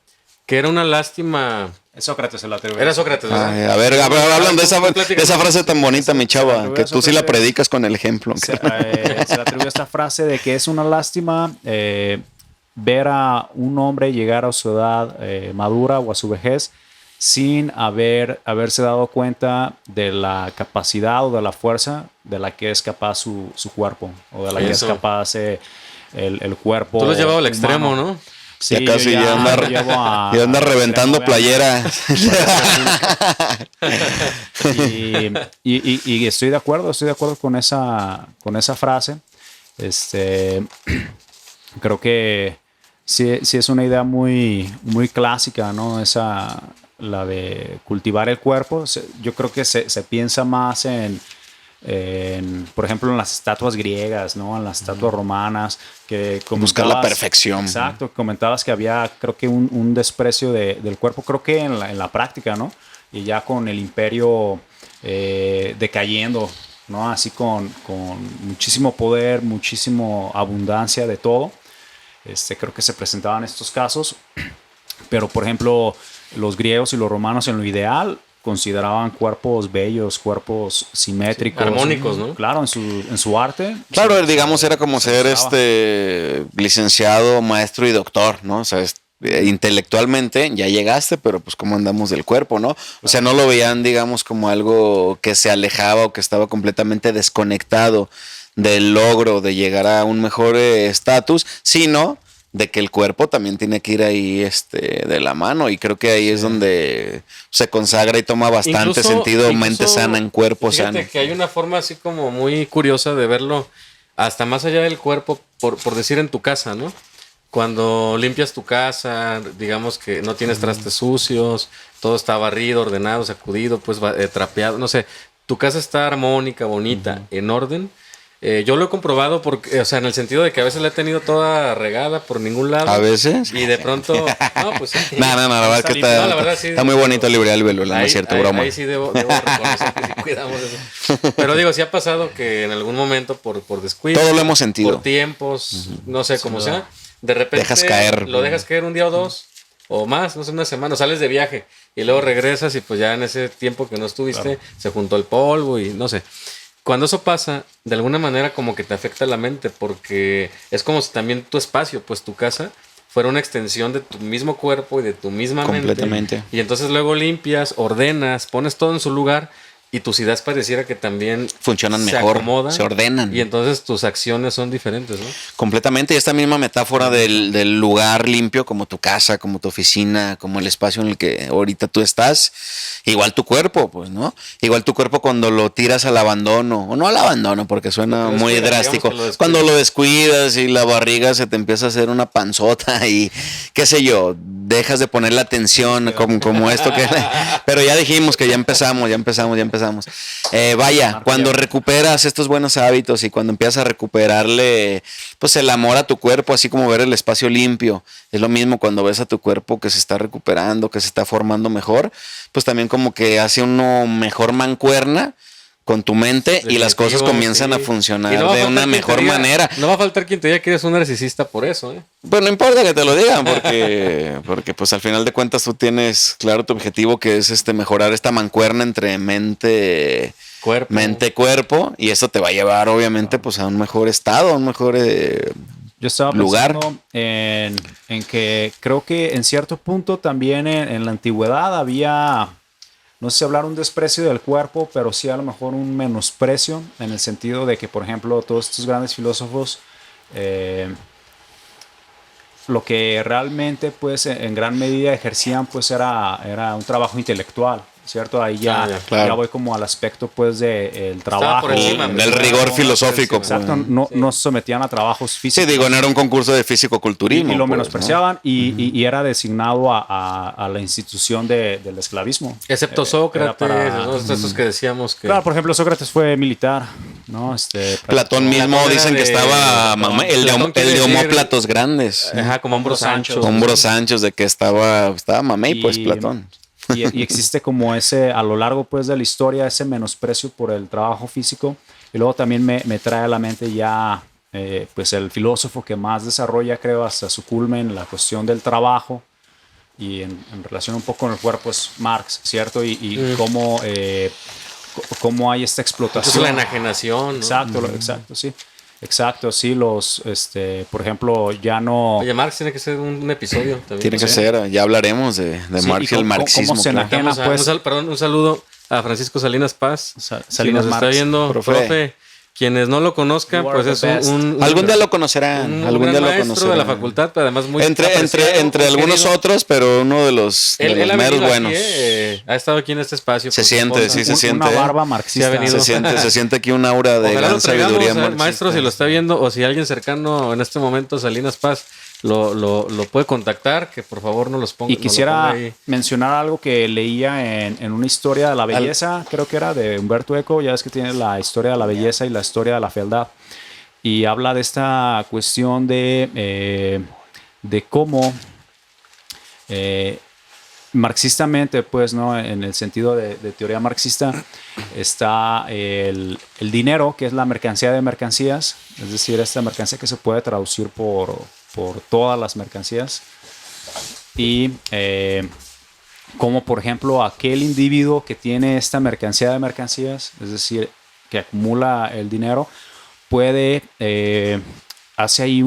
que era una lástima... Sócrates se la atribuye. Era Sócrates, ¿verdad? A ver, hablando de esa frase tan bonita, mi chava, que tú sí la predicas con el ejemplo. Se le atribuye esta frase de que es una lástima ver a un hombre llegar a su edad madura o a su vejez sin haberse dado cuenta de la capacidad o de la fuerza de la que es capaz su cuerpo o de la que es capaz el cuerpo. Tú lo has llevado al extremo, ¿no? Sí, ya casi ya anda reventando playeras. y estoy de acuerdo con esa frase. Creo que sí es una idea muy, muy clásica, ¿no? La de cultivar el cuerpo. Yo creo que se piensa más por ejemplo, en las estatuas griegas, ¿no? En las estatuas romanas, que buscar la perfección. Exacto, comentabas que había, creo que un desprecio del cuerpo, creo que en la práctica, ¿no? Y ya con el imperio decayendo, ¿no? Así con muchísimo poder, muchísima abundancia de todo. Creo que se presentaban estos casos, pero por ejemplo, los griegos y los romanos en lo ideal consideraban cuerpos bellos, cuerpos simétricos, armónicos, ¿no? Claro, en su arte. Claro, digamos, era como ser licenciado, maestro y doctor, ¿no? O sea, intelectualmente ya llegaste, pero pues cómo andamos del cuerpo, ¿no? O sea, no lo veían, digamos, como algo que se alejaba o que estaba completamente desconectado del logro de llegar a un mejor estatus, sino de que el cuerpo también tiene que ir ahí de la mano, y creo que ahí es donde se consagra y toma bastante sentido mente sana en cuerpo sano. Fíjate que hay una forma así como muy curiosa de verlo hasta más allá del cuerpo, por decir en tu casa, ¿no? cuando limpias tu casa, digamos que no tienes trastes sucios, todo está barrido, ordenado, sacudido, pues trapeado, no sé, tu casa está armónica, bonita, en orden. Yo lo he comprobado porque, o sea, en el sentido de que a veces la he tenido toda regada por ningún lado. ¿A veces? Y de pronto, no, pues sí. No, la verdad que la verdad, sí, está muy bonito el libre albero, no es cierto, broma. Ahí sí debo reconocer que sí cuidamos eso. Pero digo, sí ha pasado que en algún momento por descuido. Todo lo hemos sentido. Por tiempos, no sé cómo sea. De repente dejas caer. Lo dejas caer un día o dos. O más, no sé, una semana, sales de viaje y luego regresas y pues ya en ese tiempo que no estuviste, se juntó el polvo y no sé. Cuando eso pasa, de alguna manera como que te afecta la mente, porque es como si también tu espacio, pues tu casa, fuera una extensión de tu mismo cuerpo y de tu misma mente. Completamente. Y entonces luego limpias, ordenas, pones todo en su lugar y tus ideas pareciera que también funcionan se mejor, acomodan, se ordenan. Y entonces tus acciones son diferentes, ¿no? Completamente. Y esta misma metáfora del lugar limpio, como tu casa, como tu oficina, como el espacio en el que ahorita tú estás, igual tu cuerpo, pues, ¿no? Igual tu cuerpo cuando lo tiras al abandono, o no al abandono, porque suena muy drástico. Cuando lo descuidas y la barriga se te empieza a hacer una panzota y qué sé yo, dejas de poner la atención como esto que... Pero ya dijimos que ya empezamos. Vaya, cuando recuperas estos buenos hábitos y cuando empiezas a recuperarle pues el amor a tu cuerpo, así como ver el espacio limpio, es lo mismo cuando ves a tu cuerpo que se está recuperando, que se está formando mejor, pues también como que hace uno mejor mancuerna con tu mente. Definitivo, y las cosas comienzan a funcionar de una mejor manera. No va a faltar quien te diga que eres un narcisista por eso, ¿eh? Pues no importa que te lo digan, porque pues al final de cuentas tú tienes claro tu objetivo, que es mejorar esta mancuerna entre mente, cuerpo, y eso te va a llevar obviamente pues a un mejor estado, a un mejor yo estaba lugar. Pensando en que creo que en cierto punto también en la antigüedad había, no sé si hablar un desprecio del cuerpo, pero sí a lo mejor un menosprecio, en el sentido de que, por ejemplo, todos estos grandes filósofos, lo que realmente, pues, en gran medida ejercían, pues, era un trabajo intelectual, ¿cierto? Ahí ya voy como al aspecto, pues, del trabajo. Del rigor filosófico. Exacto, no se sometían a trabajos físicos. Sí, digo, no era un concurso de físico-culturismo. Y lo menospreciaban, ¿no? y era designado a la institución del esclavismo. Excepto Sócrates, esos que decíamos que... Claro, por ejemplo, Sócrates fue militar, ¿no? Platón mismo dicen que estaba el de homóplatos grandes. Ajá, como hombros anchos. Hombros anchos, de que estaba mamey, pues, Platón. Y existe como a lo largo, pues, de la historia, ese menosprecio por el trabajo físico. Y luego también me trae a la mente ya, pues, el filósofo que más desarrolla, creo, hasta su culmen, la cuestión del trabajo. Y en relación un poco con el cuerpo es Marx, ¿cierto? Y cómo hay esta explotación. Es la enajenación, ¿no? Exacto, sí. Exacto, sí, por ejemplo, ya no... Oye, Marx tiene que ser un episodio también. Tiene que ser, ya hablaremos de Marx y el marxismo. ¿Cómo se enajena, pues? Un saludo a Francisco Salinas Paz. Salinas Marx. Está viendo, profe. Quienes no lo conozcan, pues es algún día lo conocerán. Algún día lo conocerán. De la facultad, pero además muy entre algunos otros, pero uno de los meros buenos. Ha estado aquí en este espacio. Se siente. Una barba marxista. Se siente aquí un aura de gran sabiduría marxista. Maestro, si lo está viendo, o si alguien cercano en este momento, Salinas Paz, lo puede contactar, que por favor no los ponga. Y quisiera mencionar algo que leía en una historia de la belleza, creo que era de Humberto Eco. Ya ves que tiene la historia de la belleza y la historia de la fealdad, y habla de esta cuestión de cómo marxistamente, pues, ¿no? En el sentido de teoría marxista, está el dinero, que es la mercancía de mercancías, es decir, esta mercancía que se puede traducir por todas las mercancías, y como, por ejemplo, aquel individuo que tiene esta mercancía de mercancías, es decir, que acumula el dinero, puede, hace ahí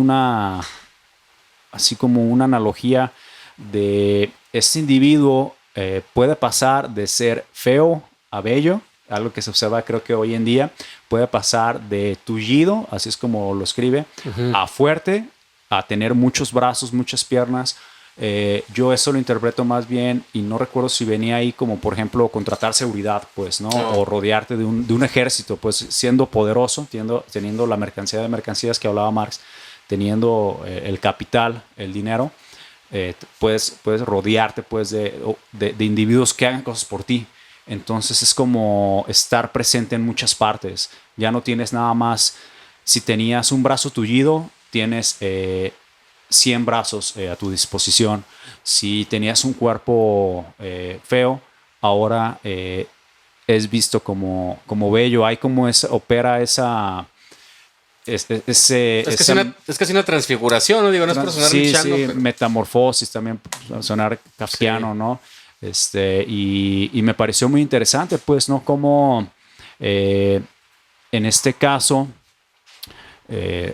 así como una analogía de este individuo, puede pasar de ser feo a bello, algo que se observa creo que hoy en día, puede pasar de tullido, así es como lo escribe, a fuerte, a tener muchos brazos, muchas piernas. Yo eso lo interpreto más bien, y no recuerdo si venía ahí como, por ejemplo, contratar seguridad, pues, ¿no? O rodearte de un ejército, pues, siendo poderoso, teniendo la mercancía de mercancías que hablaba Marx, teniendo el capital, el dinero, puedes rodearte pues, de individuos que hagan cosas por ti. Entonces es como estar presente en muchas partes. Ya no tienes nada más. Si tenías un brazo tullido, tienes 100 brazos a tu disposición. Si tenías un cuerpo feo, ahora es visto como bello. Hay como opera esa... Es casi una transfiguración, ¿no? Digo, no es por sonar richano, pero... metamorfosis también, sonar kafkiano, sí. ¿no? Y me pareció muy interesante, pues, ¿no? Como en este caso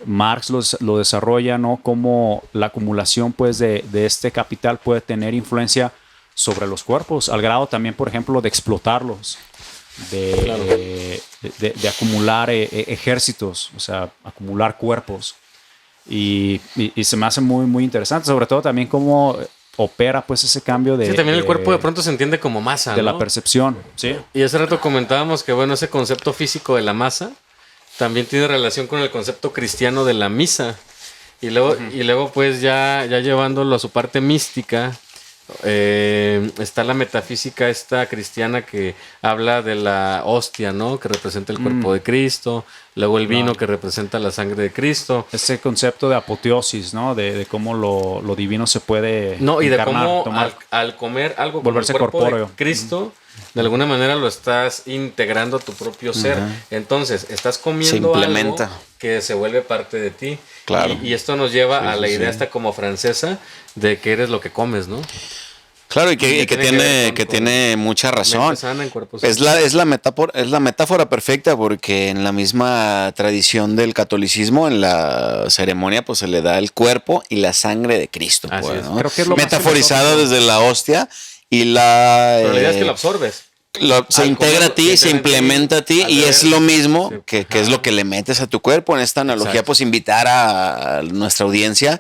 Marx lo desarrolla, ¿no? Como la acumulación, pues, de este capital puede tener influencia sobre los cuerpos, al grado también, por ejemplo, de explotarlos. De acumular ejércitos, o sea, acumular cuerpos. Y se me hace muy, muy interesante, sobre todo también cómo opera pues ese cambio de... Sí, también el cuerpo de pronto se entiende como masa, de ¿no? la percepción, sí. Y hace rato comentábamos que, bueno, ese concepto físico de la masa también tiene relación con el concepto cristiano de la misa. Y luego pues ya llevándolo a su parte mística... está la metafísica esta cristiana que habla de la hostia, ¿no? Que representa el cuerpo de Cristo, luego el vino que representa la sangre de Cristo. Ese concepto de apoteosis, ¿no? De cómo lo divino se puede y encarnar, de cómo al comer algo como el cuerpo corpóreo de Cristo, de alguna manera lo estás integrando a tu propio ser. Entonces, estás comiendo algo que se vuelve parte de ti. Claro. Y esto nos lleva a la idea esta como francesa de que eres lo que comes, ¿no? Claro, y que tiene mucha razón. Es la metáfora perfecta, porque en la misma tradición del catolicismo, en la ceremonia, pues se le da el cuerpo y la sangre de Cristo, pues, ¿no? Creo que es lo metaforizado desde la hostia y la... Pero la idea es que lo absorbes. Se integra a ti, se implementa a ti, y es lo mismo que es lo que le metes a tu cuerpo. En esta analogía, exacto, pues invitar a nuestra audiencia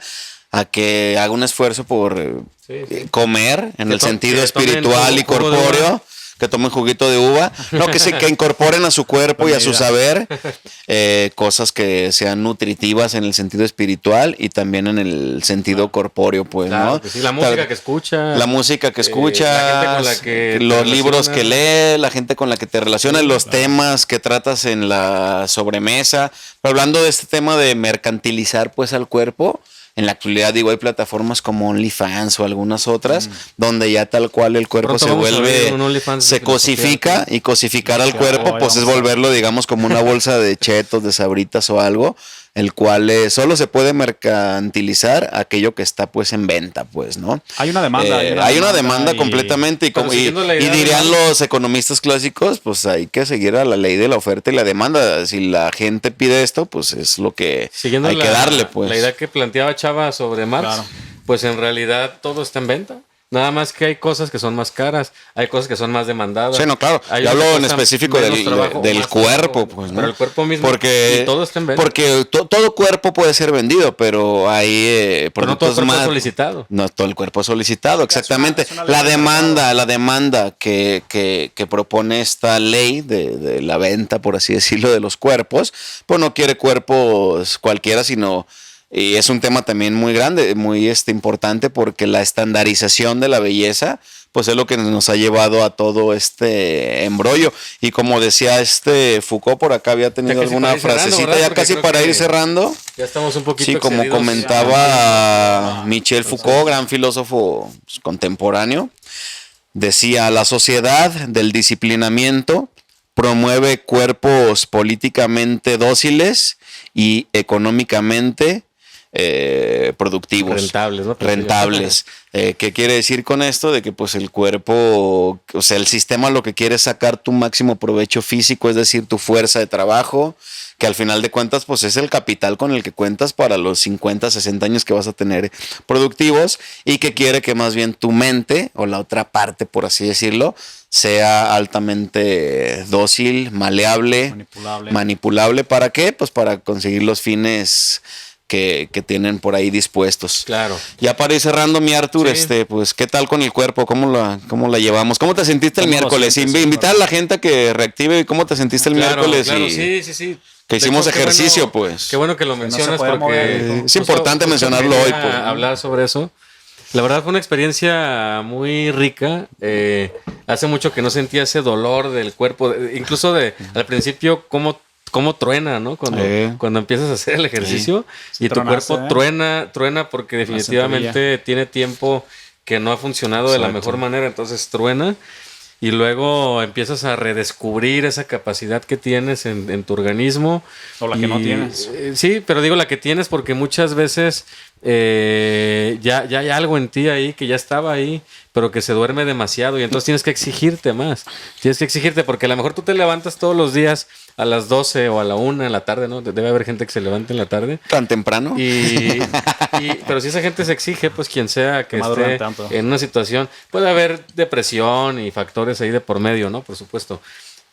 a que haga un esfuerzo por comer en el sentido espiritual y corpóreo, que tomen juguito de uva, no, que incorporen a su cuerpo y a su saber cosas que sean nutritivas en el sentido espiritual y también en el sentido corpóreo, pues, claro, ¿no? Sí, la música que escucha. La música que escuchas, la gente con la que los libros que lees, la gente con la que te relacionas, los temas que tratas en la sobremesa. Pero hablando de este tema de mercantilizar, pues, al cuerpo, en la actualidad, digo, hay plataformas como OnlyFans o algunas otras, donde ya tal cual el cuerpo se vuelve, se cosifica, y cosificar al cuerpo, pues es volverlo, digamos, como una bolsa de chetos, de sabritas o algo, el cual solo se puede mercantilizar aquello que está pues en venta, pues, ¿no? Hay una demanda. Hay una demanda completamente, y dirían los economistas clásicos, pues hay que seguir a la ley de la oferta y la demanda. Si la gente pide esto, pues es lo que hay que darle, pues. La idea que planteaba Chava sobre Marx, claro, pues en realidad todo está en venta. Nada más que hay cosas que son más caras, hay cosas que son más demandadas. Sí, no, claro. Yo hablo en específico del cuerpo, pues, ¿no? Pero el cuerpo mismo, y todo está en venta. Porque todo cuerpo puede ser vendido, pero hay pero no todo el cuerpo es solicitado. No todo el cuerpo es solicitado, exactamente. La demanda que propone esta ley de la venta, por así decirlo, de los cuerpos, pues no quiere cuerpos cualquiera, sino... Y es un tema también muy grande, muy importante, porque la estandarización de la belleza, pues es lo que nos ha llevado a todo este embrollo. Y como decía Foucault, por acá había tenido alguna frasecita, ya casi para ir cerrando. Ya estamos un poquito excedidos. Como comentaba Michel Foucault, gran filósofo contemporáneo, decía: la sociedad del disciplinamiento promueve cuerpos políticamente dóciles y económicamente productivos, rentables. ¿Qué quiere decir con esto? De que pues el cuerpo, o sea, el sistema lo que quiere es sacar tu máximo provecho físico, es decir, tu fuerza de trabajo, que al final de cuentas pues es el capital con el que cuentas para los 50, 60 años que vas a tener productivos, y que quiere que más bien tu mente, o la otra parte, por así decirlo, sea altamente dócil, maleable, manipulable. ¿Para qué? Pues para conseguir los fines que tienen por ahí dispuestos. Claro. Ya para ir cerrando, mi Arthur, pues, ¿qué tal con el cuerpo? ¿Cómo la llevamos? ¿Cómo te sentiste el miércoles? Invitar a la gente a que reactive. ¿Cómo te sentiste el miércoles? Claro, sí. Que hicimos ejercicio, pues. Qué bueno que lo mencionas porque es importante mencionarlo hoy. Pues. Hablar sobre eso. La verdad fue una experiencia muy rica. Hace mucho que no sentía ese dolor del cuerpo. Incluso al principio, cómo truena, ¿no? Cuando empiezas a hacer el ejercicio y tu cuerpo truena porque definitivamente tiene tiempo que no ha funcionado de la mejor manera, entonces truena. Y luego empiezas a redescubrir esa capacidad que tienes en tu organismo. O la que no tienes. Sí, pero digo la que tienes porque muchas veces ya hay algo en ti ahí que ya estaba ahí, pero que se duerme demasiado y entonces tienes que exigirte más. Tienes que exigirte porque a lo mejor tú te levantas todos los días a las 12 o a la 1 en la tarde, ¿no? Debe haber gente que se levante en la tarde. ¿Tan temprano? Pero si esa gente se exige, pues quien sea que esté en una situación, puede haber depresión y factores ahí de por medio, ¿no? Por supuesto.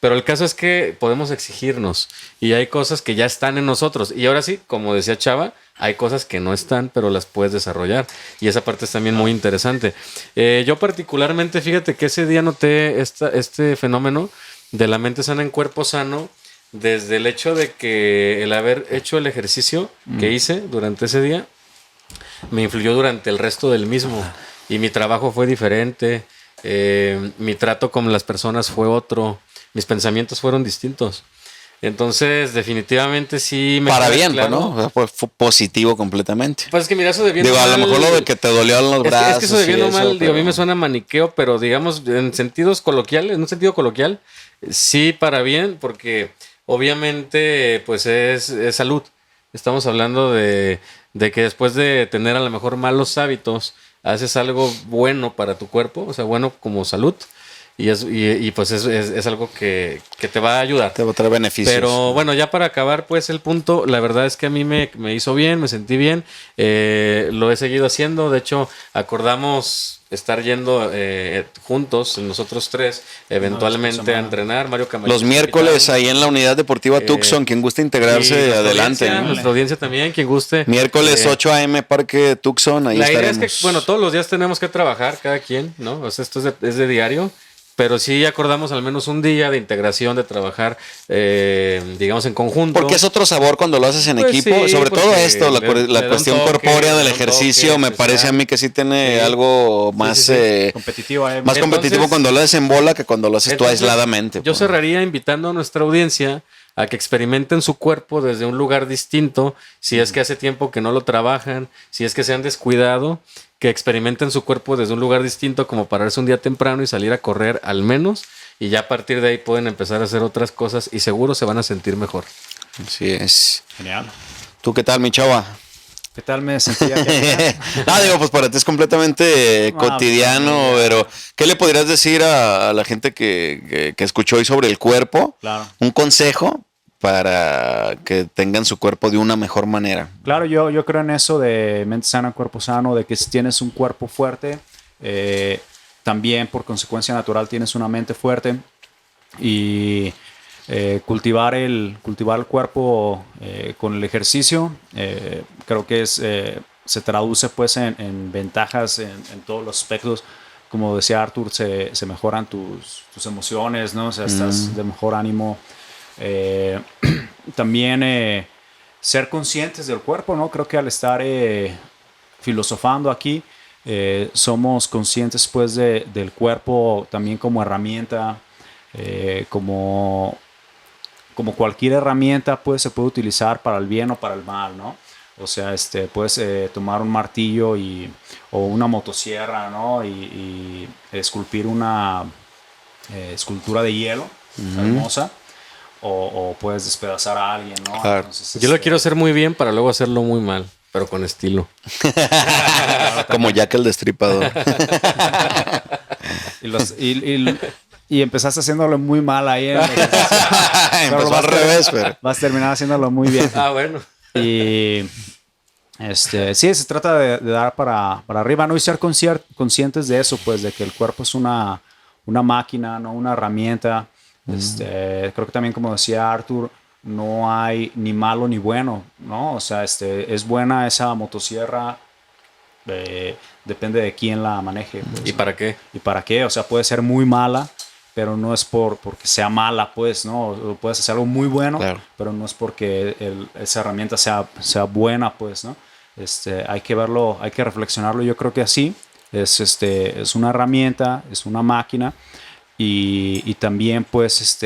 Pero el caso es que podemos exigirnos y hay cosas que ya están en nosotros. Y ahora sí, como decía Chava, hay cosas que no están, pero las puedes desarrollar. Y esa parte es también muy interesante. Yo particularmente, fíjate que ese día noté este fenómeno de la mente sana en cuerpo sano desde el hecho de que el haber hecho el ejercicio que hice durante ese día me influyó durante el resto del mismo. Y mi trabajo fue diferente. Mi trato con las personas fue otro. Mis pensamientos fueron distintos. Entonces, definitivamente sí me para bien, claro. ¿No? Fue positivo completamente. Pues es que mira, eso de bien digo, mal, a lo mejor lo de que te dolió en los brazos. Es que eso de bien o mal, pero... digo, a mí me suena maniqueo, pero digamos, en sentidos coloquiales, en un sentido coloquial, sí para bien, porque obviamente, pues es salud. Estamos hablando de que después de tener a lo mejor malos hábitos, haces algo bueno para tu cuerpo, o sea, bueno como salud. Y pues es algo que te va a ayudar. Te va a traer beneficios. Pero bueno, ya para acabar pues el punto, la verdad es que a mí me hizo bien, me sentí bien. Lo he seguido haciendo. De hecho, acordamos estar yendo juntos, nosotros tres, eventualmente a entrenar. Mario Camacho. Los miércoles ahí en la unidad deportiva Tucson, quien guste integrarse, adelante. Nuestra audiencia también, quien guste. Miércoles 8 a.m. Parque Tucson, ahí la estaremos. idea es que, bueno, todos los días tenemos que trabajar, cada quien, ¿no? O sea, esto es de diario. Pero sí acordamos al menos un día de integración, de trabajar, digamos, en conjunto. Porque es otro sabor cuando lo haces en equipo. Sí, sobre todo esto, la cuestión corpórea del ejercicio, me parece a mí que sí tiene algo más competitivo. Más competitivo cuando lo haces en bola que cuando lo haces tú aisladamente. Yo cerraría invitando a nuestra audiencia a que experimenten su cuerpo desde un lugar distinto, si es que hace tiempo que no lo trabajan, si es que se han descuidado, que experimenten su cuerpo desde un lugar distinto, como pararse un día temprano y salir a correr al menos, y ya a partir de ahí pueden empezar a hacer otras cosas y seguro se van a sentir mejor. Así es. Genial. ¿Tú qué tal, mi chava? ¿Qué tal me sentía? No, digo, pues para ti es completamente cotidiano, pero ¿qué le podrías decir a la gente que escuchó hoy sobre el cuerpo? Claro. Un consejo para que tengan su cuerpo de una mejor manera. Claro, yo creo en eso de mente sana, cuerpo sano, de que si tienes un cuerpo fuerte, también por consecuencia natural tienes una mente fuerte y cultivar el cuerpo con el ejercicio, creo que se traduce pues en ventajas en todos los aspectos. Como decía Arthur, se mejoran tus emociones, ¿no? O sea, estás de mejor ánimo. También ser conscientes del cuerpo, ¿no? Creo que al estar filosofando aquí, somos conscientes pues del cuerpo también como herramienta, como cualquier herramienta pues se puede utilizar para el bien o para el mal, ¿no? O sea, puedes tomar un martillo o una motosierra, ¿no? Y esculpir una escultura de hielo hermosa. O puedes despedazar a alguien, ¿no? Claro. Entonces, yo lo quiero hacer muy bien para luego hacerlo muy mal, pero con estilo. Como Jack el Destripador. y empezaste haciéndolo muy mal ahí. Empezó al revés, pero... Vas a terminar haciéndolo muy bien. Bueno. Y sí, se trata de dar para arriba, ¿no? Y ser conscientes de eso, pues, de que el cuerpo es una máquina, no una herramienta. Creo que también, como decía Arthur, no hay ni malo ni bueno, ¿no? O sea, es buena esa motosierra, depende de quién la maneje. Pues, ¿Y para qué? ¿Y para qué? O sea, puede ser muy mala, pero no es porque sea mala, pues, ¿no? Puedes hacer algo muy bueno, claro, pero no es porque esa herramienta sea buena, pues, ¿no? Hay que verlo, hay que reflexionarlo. Yo creo que así es una herramienta, es una máquina y también, pues,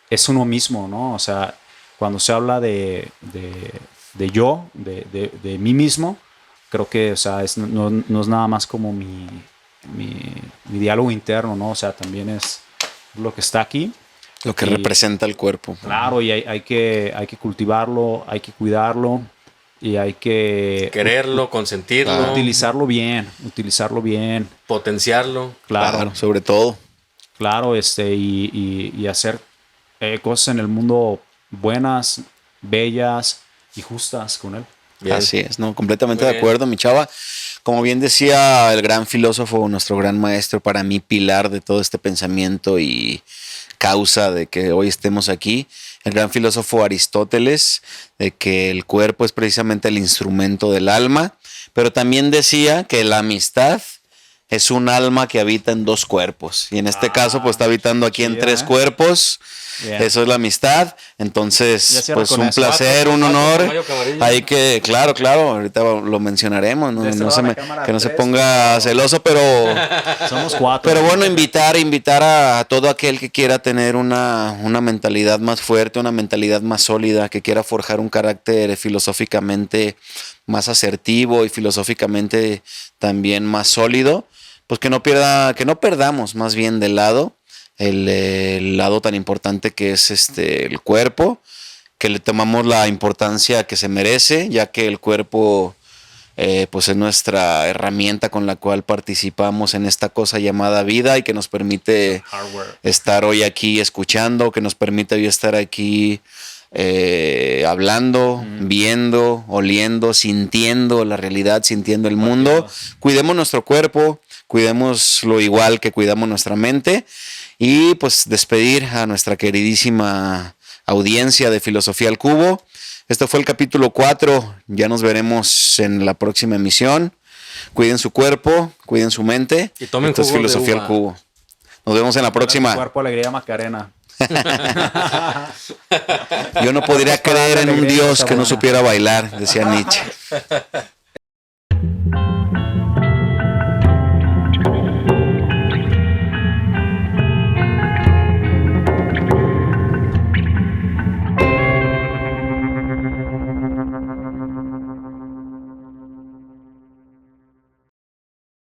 es uno mismo, ¿no? O sea, cuando se habla de yo, de mí mismo, creo que, o sea, no es nada más como mi diálogo interno, ¿no? O sea, también es lo que está aquí. Lo que representa el cuerpo. Claro, y hay que cultivarlo, hay que cuidarlo y hay que... quererlo, consentirlo. Utilizarlo bien. Potenciarlo. Claro, sobre todo. Claro, y hacer cosas en el mundo buenas, bellas y justas con él. Bien. Así es, ¿no? Completamente de acuerdo, mi chava. Como bien decía el gran filósofo, nuestro gran maestro, para mí pilar de todo este pensamiento y causa de que hoy estemos aquí, el gran filósofo Aristóteles, de que el cuerpo es precisamente el instrumento del alma, pero también decía que la amistad es un alma que habita en dos cuerpos. Y en este caso, pues está habitando aquí en tres cuerpos. Yeah. Eso es la amistad. Entonces, pues un placer, un honor. Hay que, claro, ahorita lo mencionaremos, ¿no? Que no se ponga celoso, pero somos 4. Pero bueno, invitar a todo aquel que quiera tener una mentalidad más fuerte, una mentalidad más sólida, que quiera forjar un carácter filosóficamente más asertivo y filosóficamente también más sólido, pues que no perdamos más bien de lado el lado tan importante que es el cuerpo, que le tomamos la importancia que se merece, ya que el cuerpo pues es nuestra herramienta con la cual participamos en esta cosa llamada vida y que nos permite estar hoy aquí escuchando, que nos permite hoy estar aquí hablando, viendo, oliendo, sintiendo la realidad, sintiendo el mundo. Cuidemos nuestro cuerpo, cuidémoslo igual que cuidamos nuestra mente. Y pues despedir a nuestra queridísima audiencia de Filosofía al Cubo. Este fue el capítulo 4. Ya nos veremos en la próxima emisión. Cuiden su cuerpo, cuiden su mente. Y tomen Esto es Filosofía al Cubo. Nos vemos en la próxima. Cuerpo, alegría, Macarena. Yo no podría creer en un Dios que no supiera bailar, decía Nietzsche.